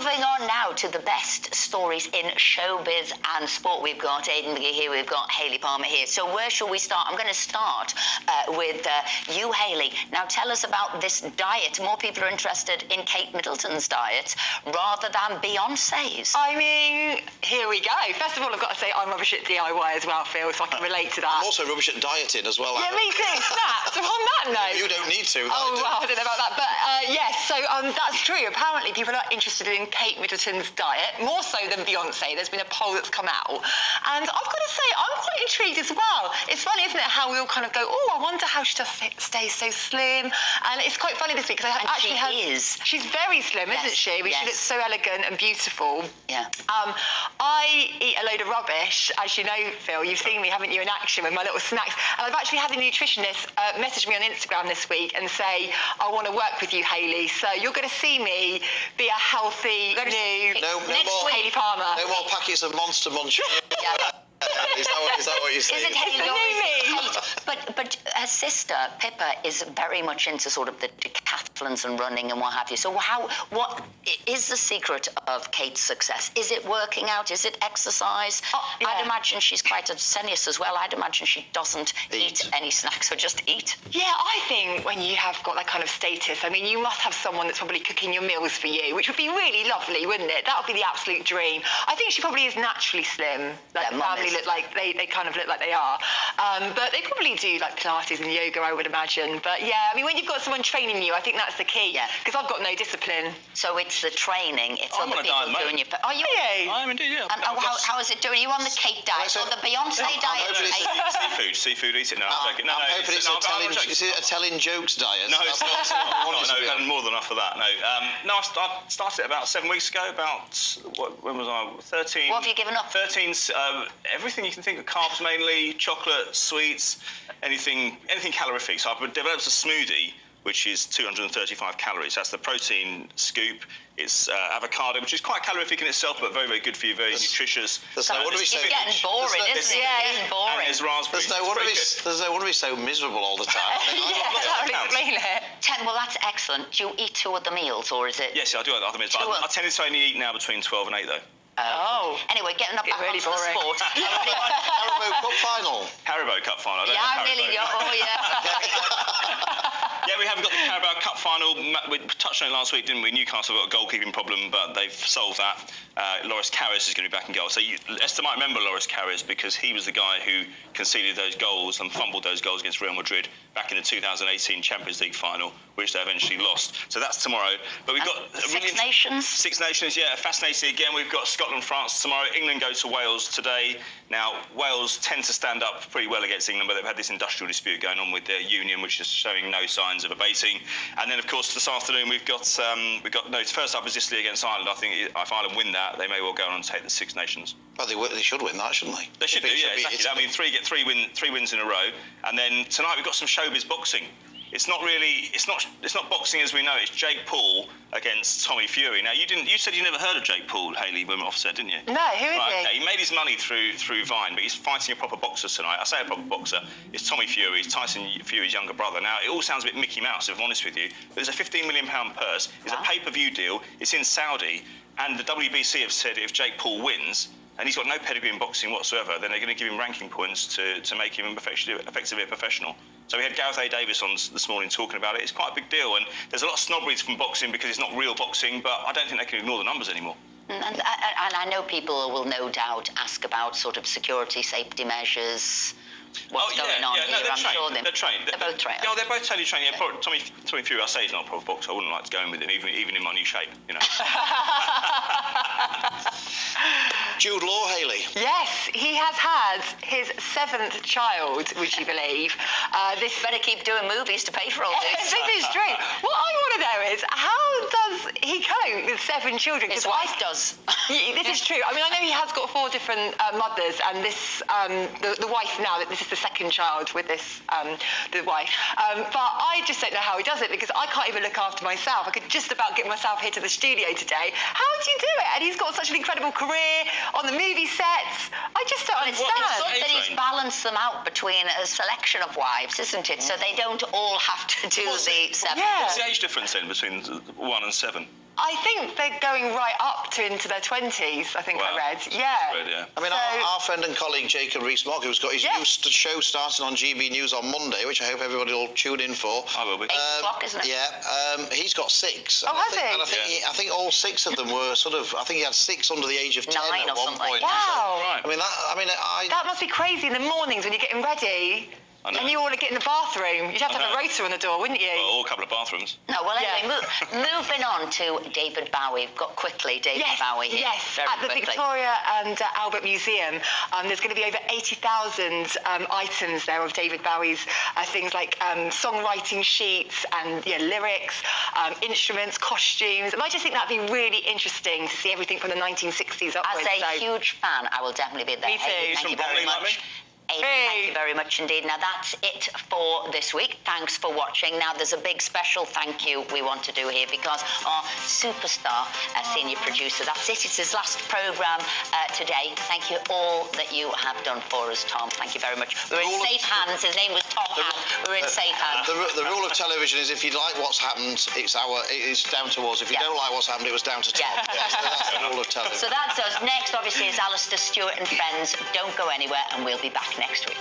Moving on now to the best stories in showbiz and sport. We've got Aidan McGee here, we've got Hayley Palmer here. So where shall we start? I'm going to start with you, Hayley. Now tell us about this diet. More people are interested in Kate Middleton's diet rather than Beyonce's. I mean, here we go. First of all, I've got to say I'm rubbish at DIY as well, Phil, so I can relate to that. I'm also rubbish at dieting as well. Yeah, me too. Snap. So on that note... You don't need to. Oh, well, I don't know about that. But yes, so that's true. Apparently, people are interested in Kate Middleton's diet, more so than Beyonce. There's been a poll that's come out. And I've got to say, I'm quite intrigued as well. It's funny, isn't it, how we all kind of go, oh, I wonder how she does stay so slim. And it's quite funny this week, because she's very slim, isn't she? I mean, she looks so elegant and beautiful. Yeah. I eat a load of rubbish, as you know, Phil. You've seen me, haven't you, in action with my little snacks. And I've actually had a nutritionist message me on Instagram this week and say, I want to work with you, Hayley. So you're going to see me be a healthy, new Hayley Palmer. No more packets of Monster Munch. Is that what you're saying? Is it Hayley? But her sister, Pippa, is very much into sort of the decathlons and running and what have you. So what is the secret of Kate's success? Is it working out? Is it exercise? I'd imagine she's quite strenuous as well. I'd imagine she doesn't eat any snacks or just eat. Yeah, I think when you have got that kind of status, I mean, you must have someone that's probably cooking your meals for you, which would be really lovely, wouldn't it? That would be the absolute dream. I think she probably is naturally slim. Like, the family look like they kind of look like they are. But they probably do like Pilates and yoga, I would imagine. But yeah, I mean, when you've got someone training you, I think that's the key. Yeah. Because I've got no discipline. So it's the training, it's other people doing your... Are you? I am indeed, yeah. And how is it doing? Are you on the Kate diet or the Beyonce diet? Seafood, eat it now. I'm hoping it's a telling jokes diet. No, it's not. No, more than enough of that. No, I started it about 7 weeks ago. When was I? 13. What have you given up? 13. Everything you can think of, carbs mainly, chocolate, sweets, anything calorific. So I've developed a smoothie which is 235 calories. That's the protein scoop. It's avocado, which is quite calorific in itself, but very, very good for you, very nutritious. It's getting boring, isn't it? It's getting boring. And there's raspberries. There's no wonder he's so miserable all the time. That would explain it. Well, that's excellent. Do you eat 2 other meals, or is it... Yes, I do other meals. But I tend to only eat now between 12 and 8, though. Anyway, getting up back really onto the sport. Haribo Cup final. Haribo Cup final. Yeah, we have got the Carabao Cup final. We touched on it last week, didn't we? Newcastle got a goalkeeping problem, but they've solved that. Loris Karius is going to be back in goal. So Esther might remember Loris Karius because he was the guy who conceded those goals and fumbled those goals against Real Madrid back in the 2018 Champions League final, which they eventually lost. So that's tomorrow. But we've got Six Nations. Six Nations, yeah, fascinating again. We've got Scotland, France tomorrow. England go to Wales today. Now, Wales tend to stand up pretty well against England, but they've had this industrial dispute going on with their union, which is showing no signs of abating. And then, of course, this afternoon we've got first up is Italy against Ireland. I think if Ireland win that, they may well go on and take the Six Nations. Well, they should win that, shouldn't they? They should do, yeah, exactly. I mean, three wins in a row. And then tonight we've got some Showbiz boxing. It's not boxing as we know. It's Jake Paul against Tommy Fury. Now, you said you never heard of Jake Paul, Hayley, when offset, didn't you? No, who is he? Okay. He made his money through Vine, but he's fighting a proper boxer tonight. I say a proper boxer. It's Tommy Fury. It's Tyson Fury's younger brother. Now, it all sounds a bit Mickey Mouse, if I'm honest with you, but there's a £15 million purse. It's a pay-per-view deal. It's in Saudi, and the WBC have said if Jake Paul wins, and he's got no pedigree in boxing whatsoever, then they're going to give him ranking points to make him effectively a professional. So we had Gareth A. Davis on this morning talking about it. It's quite a big deal, and there's a lot of snobbery from boxing because it's not real boxing, but I don't think they can ignore the numbers anymore. And I know people will no doubt ask about sort of security, safety measures, what's going on here. They're I'm sure they're trained. They're both trained. Yeah, they're both totally trained. Yeah, Tommy Fury, I say he's not a proper boxer. I wouldn't like to go in with him, even in my new shape, you know. Jude Law, Hayley. Yes, he has had his 7th child, would you believe? This better keep doing movies to pay for all this. This is true. What I want to know is, how does he cope with 7 children? His wife does. This is true. I mean, I know he has got 4 different mothers, and this the wife now, that this is the 2nd child with this the wife. But I just don't know how he does it, because I can't even look after myself. I could just about get myself here to the studio today. How do you do it? And he's got such an incredible career on the movie sets. I just don't understand. It's good that he's balanced them out between a selection of wives, isn't it? So they don't all have to do the 7. What's the age difference then between 1 and 7? I think they're going right up to into their 20s, I think Wow. I read. Yeah. Read, yeah. I mean, our friend and colleague Jacob Rees-Mogg, who's got his new show starting on GBNEWS on Monday, which I hope everybody will tune in for. I will be. 8 o'clock, isn't it? Yeah, he's got 6. Oh, has he? And I think all 6 of them were sort of. I think he had 6 under the age of 10 9 at or one something. point. Wow. Right. That must be crazy in the mornings when you're getting ready. I know. And you want to get in the bathroom. You'd have to have a rotor on the door, wouldn't you? Or a couple of bathrooms. No, well, anyway, Yeah. moving on to David Bowie. We've got quickly David Bowie here. Yes, very at the quickly. Victoria and Albert Museum, there's going to be over 80,000 items there of David Bowie's things like songwriting sheets and lyrics, instruments, costumes. And I just think that'd be really interesting to see everything from the 1960s upwards. As a huge fan, I will definitely be there. Me too. Hey, He's thank you from very Bromley, like much. me. Thank you very much indeed. Now, that's it for this week. Thanks for watching. Now, there's a big special thank you we want to do here because our superstar senior producer, that's it. It's his last programme today. Thank you all that you have done for us, Tom. Thank you very much. We're in safe hands. His name was Tom Hand. We're in safe hands. The rule of television is if you like what's happened, it's down to us. If you don't like what's happened, it was down to Tom. Yeah. That's the rule of television. So that's us. Next, obviously, is Alistair Stewart and friends. Don't go anywhere, and we'll be back next week.